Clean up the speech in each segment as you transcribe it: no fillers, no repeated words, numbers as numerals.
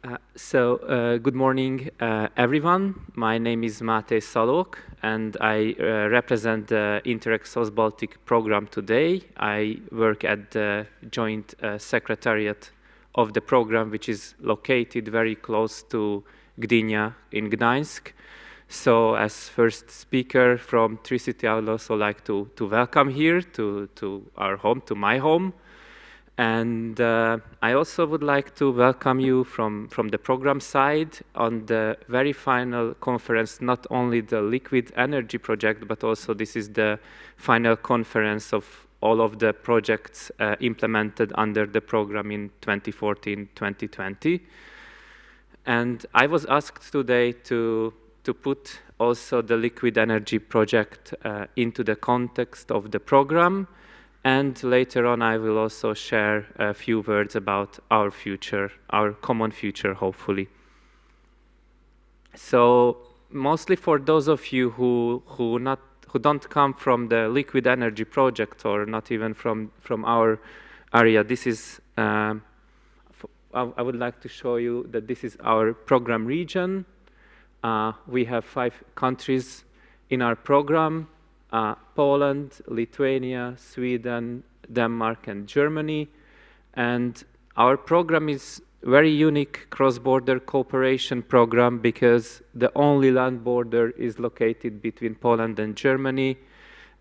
Good morning, everyone. My name is Maciej, and I represent the Interexos Baltic program today. I work at the joint secretariat of the program, which is located very close to Gdynia in Gdańsk. So as first speaker from Tricity, I would also like to welcome here to our home, to my home. And I also would like to welcome you from the program side on the very final conference, not only the liquid energy project, but also this is the final conference of all of the projects implemented under the program in 2014-2020. And I was asked today to put also the liquid energy project into the context of the program. And later on, I will also share a few words about our future, our common future, hopefully. So mostly for those of you who don't come from the liquid energy project or not even from our area, this is, I would like to show you that this is our program region. We have 5 countries in our program. Poland, Lithuania, Sweden, Denmark, and Germany. And our program is very unique cross-border cooperation program because the only land border is located between Poland and Germany.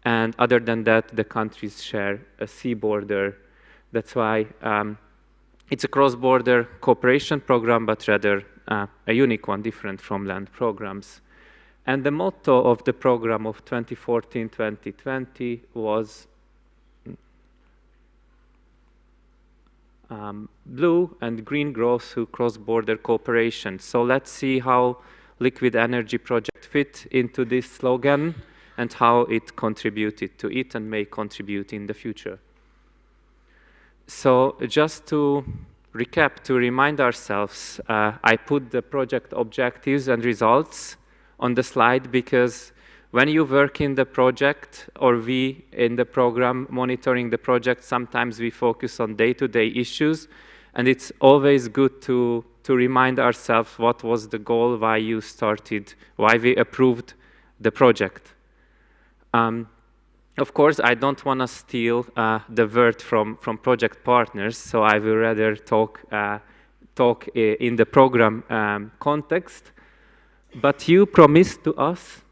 And other than that, the countries share a sea border. That's why it's a cross-border cooperation program, but rather a unique one, different from land programs. And the motto of the program of 2014-2020 was blue and green growth through cross-border cooperation. So let's see how liquid energy project fit into this slogan and how it contributed to it and may contribute in the future. So just to recap, to remind ourselves, I put the project objectives and results on the slide because when you work in the project or we in the program monitoring the project, sometimes we focus on day-to-day issues, and it's always good to remind ourselves what was the goal, why you started, why we approved the project. Of course, I don't want to steal the word from project partners, so I will rather talk in the program context. But you promised to us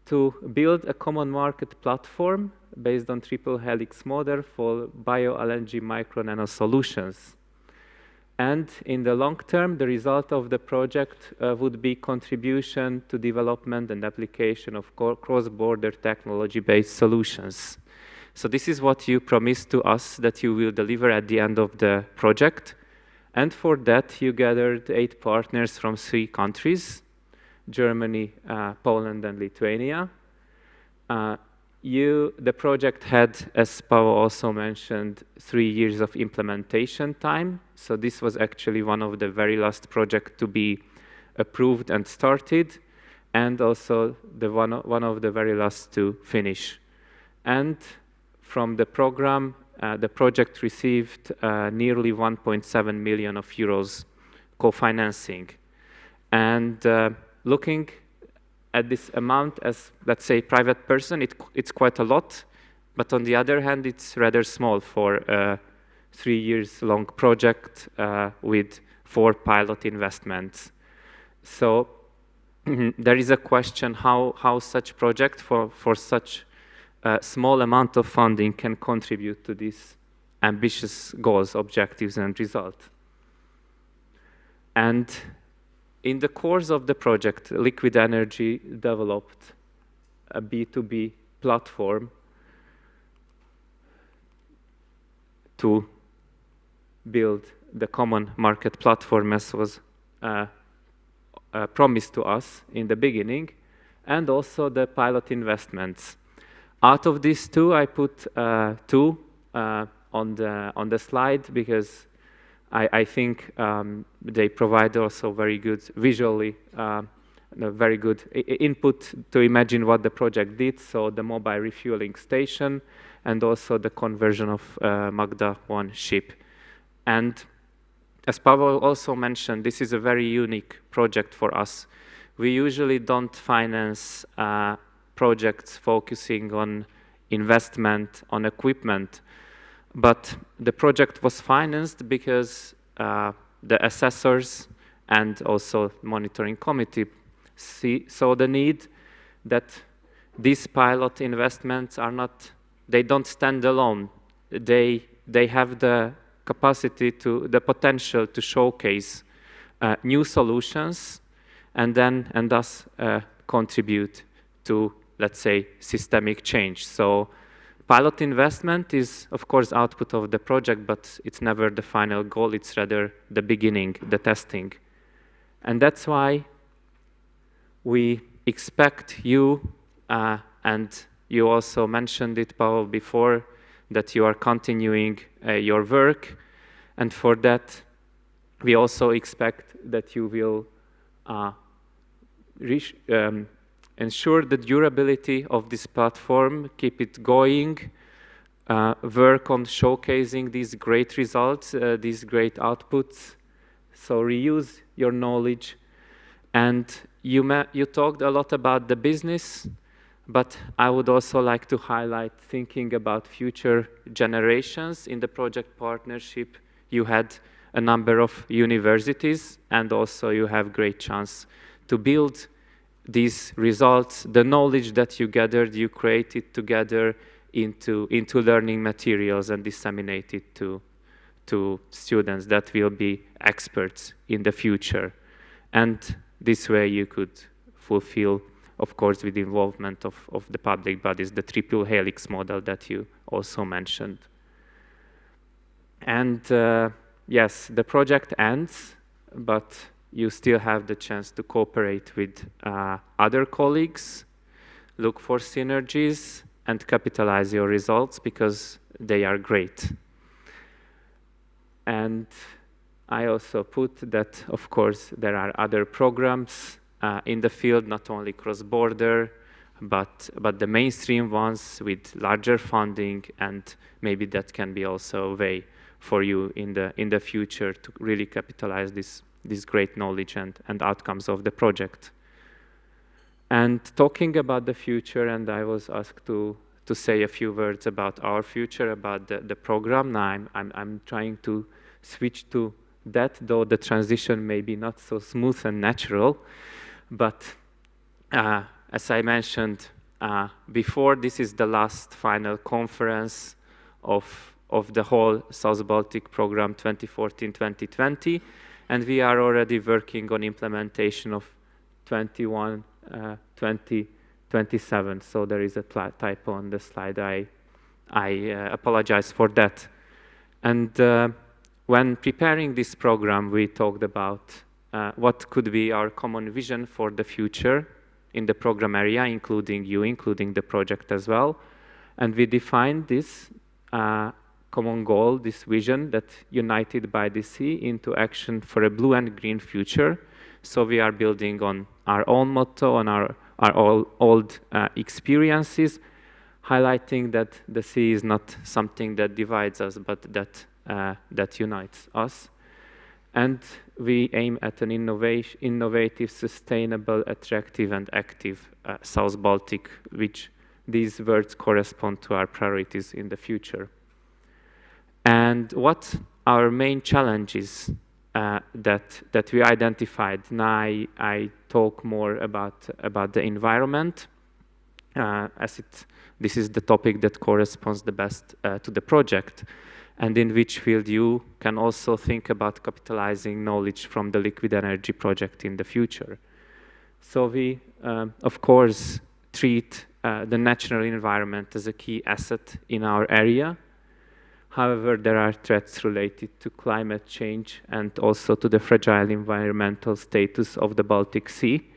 to build a common market platform based on triple helix model for bio-LNG micro-nano solutions. And in the long term, the result of the project would be contribution to development and application of cross-border technology-based solutions. So this is what you promised to us that you will deliver at the end of the project. And for that, you gathered 8 partners from 3 countries. Germany, Poland, and Lithuania. The project had, as Pavel also mentioned, 3 years of implementation time. So this was actually one of the very last projects to be approved and started, and also one of the very last to finish. And from the program, the project received nearly 1.7 million of euros co-financing. And looking at this amount as, let's say, private person, it's quite a lot, but on the other hand, it's rather small for a 3 years long project with 4 pilot investments. So there is a question how such project for such a small amount of funding can contribute to these ambitious goals, objectives, and results. And in the course of the project, Liquid Energy developed a B2B platform to build the common market platform as was promised to us in the beginning, and also the pilot investments. Out of these 2, I put 2 on the slide because I think they provide also very good visually, very good input to imagine what the project did. So the mobile refueling station and also the conversion of Magda 1 ship. And as Pavel also mentioned, this is a very unique project for us. We usually don't finance projects focusing on investment, on equipment, but the project was financed because the assessors and also monitoring committee saw the need that these pilot investments are not, they don't stand alone. They have the capacity to, the potential to showcase new solutions and thus contribute to, let's say, systemic change. So pilot investment is, of course, output of the project, but it's never the final goal. It's rather the beginning, the testing. And that's why we expect you, and you also mentioned it, Pavel, before, that you are continuing your work. And for that, we also expect that you will ensure the durability of this platform, keep it going, work on showcasing these great results, these great outputs. So reuse your knowledge. And you talked a lot about the business, but I would also like to highlight thinking about future generations. In the project partnership, you had a number of universities, and also you have great chance to build these results, the knowledge that you gathered, you created together into learning materials and disseminate it to students that will be experts in the future. And this way you could fulfill, of course, with the involvement of the public bodies, the triple helix model that you also mentioned. And yes, the project ends, but you still have the chance to cooperate with other colleagues, look for synergies, and capitalize your results because they are great. And I also put that, of course, there are other programs in the field, not only cross-border, but the mainstream ones with larger funding, and maybe that can be also a way for you in the future to really capitalize this great knowledge and outcomes of the project. And talking about the future, and I was asked to say a few words about our future, about the program. Now I'm trying to switch to that, though the transition may be not so smooth and natural. But as I mentioned before, this is the last final conference of the whole South Baltic program 2014-2020. And we are already working on implementation of 21, 2027. So there is a typo on the slide. I apologize for that. And when preparing this program, we talked about what could be our common vision for the future in the program area, including you, including the project as well. And we defined this common goal, this vision that united by the sea into action for a blue and green future. So we are building on our own motto, on our old experiences, highlighting that the sea is not something that divides us, but that unites us. And we aim at an innovative, sustainable, attractive, and active South Baltic, which these words correspond to our priorities in the future. And what our main challenges that we identified. Now I talk more about the environment, as this is the topic that corresponds the best to the project, and in which field you can also think about capitalizing knowledge from the liquid energy project in the future. So we, of course, treat the natural environment as a key asset in our area. However, there are threats related to climate change and also to the fragile environmental status of the Baltic Sea.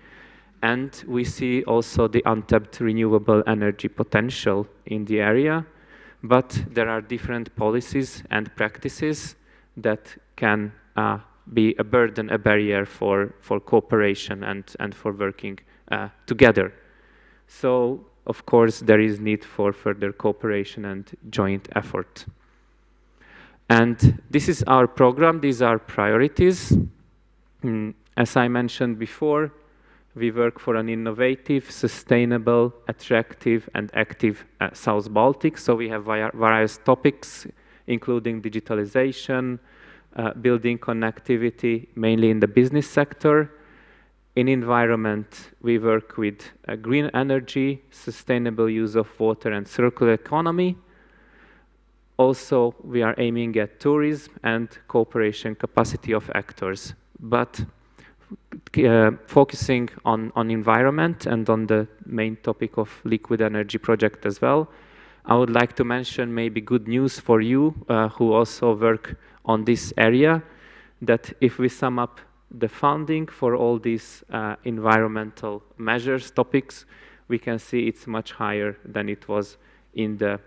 And we see also the untapped renewable energy potential in the area. But there are different policies and practices that can be a burden, a barrier for cooperation and for working together. So, of course, there is need for further cooperation and joint effort. And this is our program. These are priorities. As I mentioned before, we work for an innovative, sustainable, attractive, and active South Baltic. So we have various topics, including digitalization, building connectivity, mainly in the business sector. In environment, we work with green energy, sustainable use of water, and circular economy. Also, we are aiming at tourism and cooperation capacity of actors, but focusing on environment and on the main topic of liquid energy project as well. I would like to mention maybe good news for you who also work on this area, that if we sum up the funding for all these environmental measures topics, we can see it's much higher than it was in the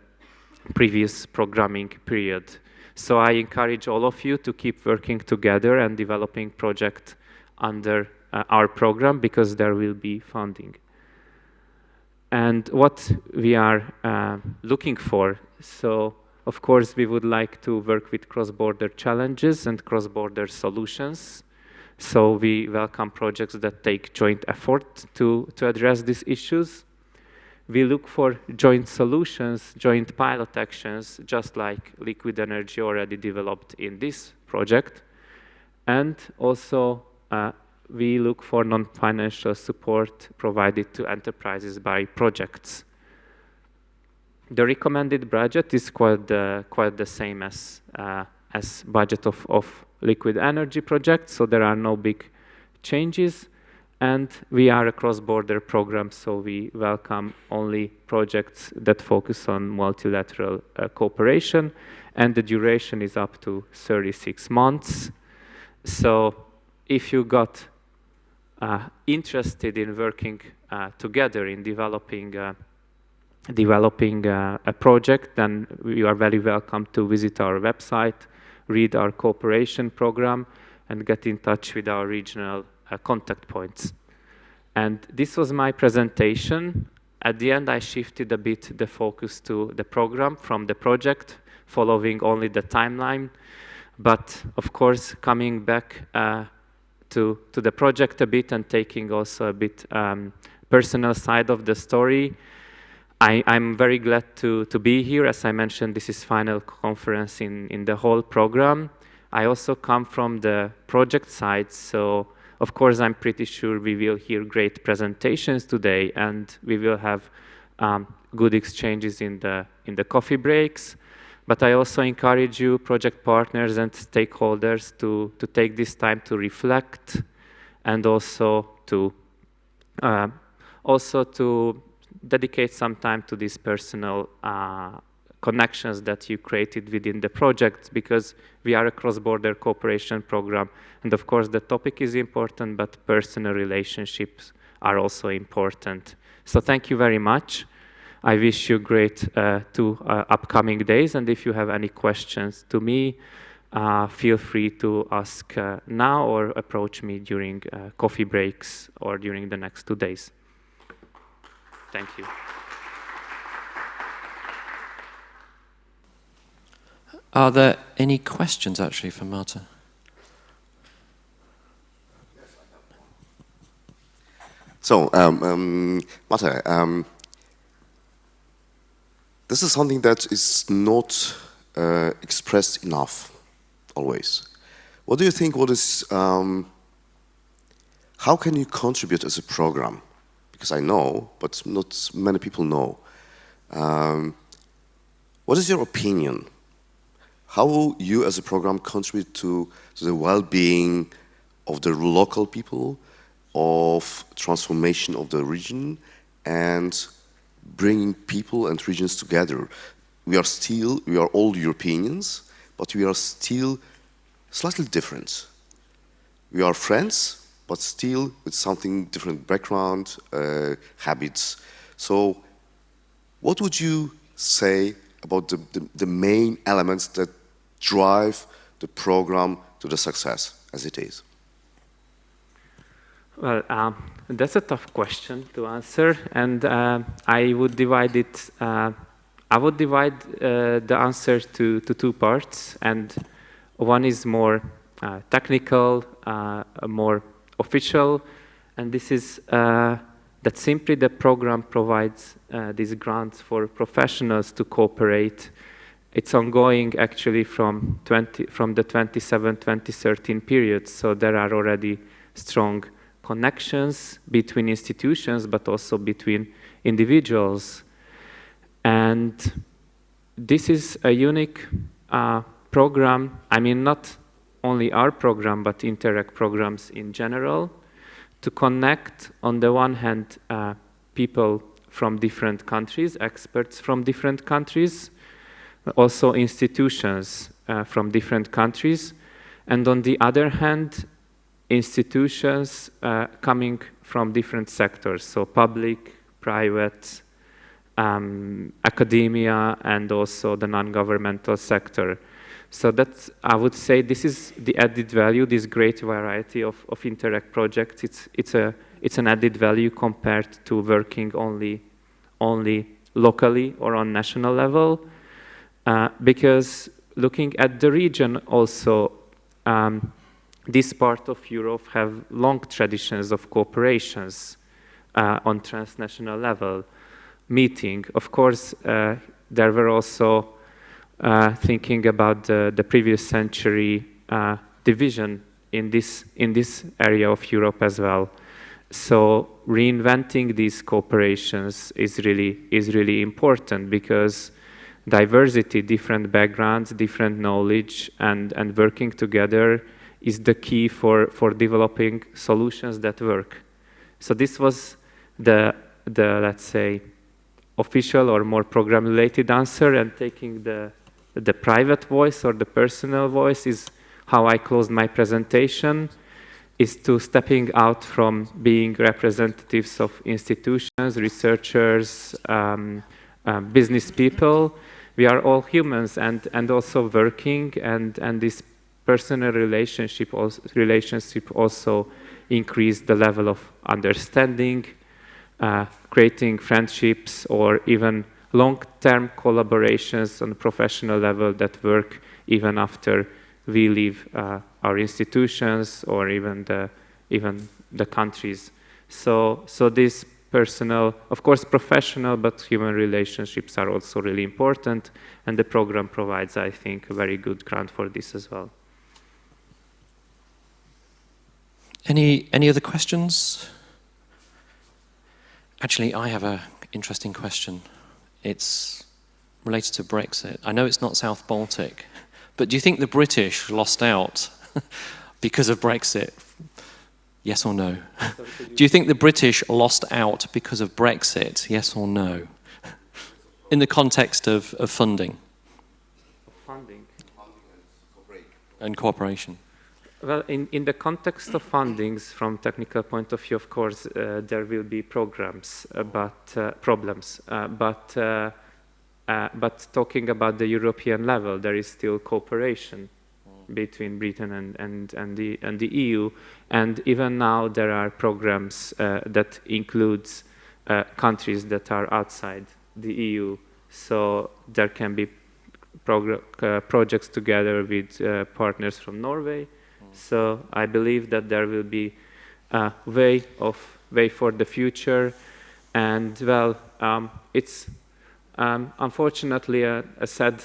previous programming period. So I encourage all of you to keep working together and developing projects under our program, because there will be funding. And what we are looking for, so of course we would like to work with cross-border challenges and cross-border solutions. So we welcome projects that take joint effort to address these issues. We look for joint solutions, joint pilot actions, just like liquid energy already developed in this project. And also, we look for non-financial support provided to enterprises by projects. The recommended budget is quite the same as budget of liquid energy projects, so there are no big changes. And we are a cross-border program, so we welcome only projects that focus on multilateral cooperation, and the duration is up to 36 months. So if you got interested in working together in developing a project, then you are very welcome to visit our website, read our cooperation program, and get in touch with our regional contact points. And this was my presentation. At the end, I shifted a bit the focus to the program from the project, following only the timeline. But of course, coming back to the project a bit and taking also a bit personal side of the story, I'm very glad to be here. As I mentioned, this is final conference in the whole program. I also come from the project side, so of course I'm pretty sure we will hear great presentations today, and we will have good exchanges in the coffee breaks. But I also encourage you, project partners and stakeholders, to take this time to reflect, and also to dedicate some time to these personal connections that you created within the project, because we are a cross-border cooperation program. And of course, the topic is important, but personal relationships are also important. So thank you very much. I wish you great two upcoming days. And if you have any questions to me, feel free to ask now or approach me during coffee breaks or during the next 2 days. Thank you. Are there any questions actually for Marta? So, Maciej, this is something that is not expressed enough always. What do you think? What is? How can you contribute as a program? Because I know, but not many people know. What is your opinion? How will you as a program contribute to the well-being of the local people, of transformation of the region, and bringing people and regions together? We are all Europeans, but we are still slightly different. We are friends, but still with something different background, habits. So what would you say about the main elements that drive the program to the success as it is? Well, that's a tough question to answer, and I would divide it I would divide the answer to two parts, and one is more technical, more official, and this is that simply the program provides these grants for professionals to cooperate. It's ongoing actually from the 2013 period, so there are already strong connections between institutions, but also between individuals. And this is a unique program. I mean, not only our program, but Interreg programs in general, to connect, on the one hand, people from different countries, experts from different countries, also institutions from different countries, and on the other hand, institutions coming from different sectors, so public, private, academia, and also the non-governmental sector. So that's, I would say, this is the added value, this great variety of Interreg projects. It's an added value compared to working only locally or on national level, because looking at the region also, this part of Europe have long traditions of cooperations on transnational level meeting. Of course, there were also thinking about the previous century division in this area of Europe as well. So reinventing these cooperations is really important, because diversity, different backgrounds, different knowledge, and working together is the key for developing solutions that work. So this was the let's say official or more program related answer, and taking the private voice or the personal voice is how I closed my presentation, is to stepping out from being representatives of institutions, researchers, business people. We are all humans and also working, and this personal relationship also increase the level of understanding, creating friendships, or even long-term collaborations on a professional level that work even after we leave our institutions or even the countries. So this personal, of course professional, but human relationships are also really important, and the program provides, I think, a very good grant for this as well. Any other questions? Actually, I have an interesting question. It's related to Brexit. I know it's not South Baltic, but do you think the British lost out because of Brexit? Yes or no? Do you think the British lost out because of Brexit? Yes or no? In the context of funding. Funding. And cooperation. Well, in the context of fundings, from technical point of view, of course, there will be problems, but talking about the European level, there is still cooperation between Britain and the EU, and even now there are programs that includes countries that are outside the EU. So there can be projects together with partners from Norway. So I believe that there will be a way for the future, and well, it's unfortunately a sad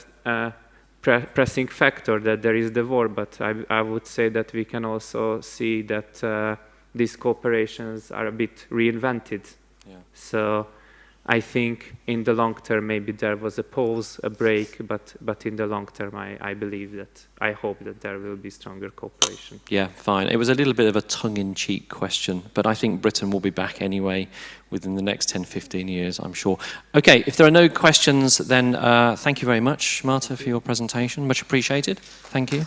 pressing factor that there is the war, but I would say that we can also see that these cooperations are a bit reinvented. Yeah. So I think in the long term, maybe there was a pause, a break, but in the long term, I believe that, I hope that there will be stronger cooperation. Yeah, fine. It was a little bit of a tongue-in-cheek question, but I think Britain will be back anyway within the next 10, 15 years, I'm sure. Okay, if there are no questions, then thank you very much, Marta, for your presentation. Much appreciated. Thank you.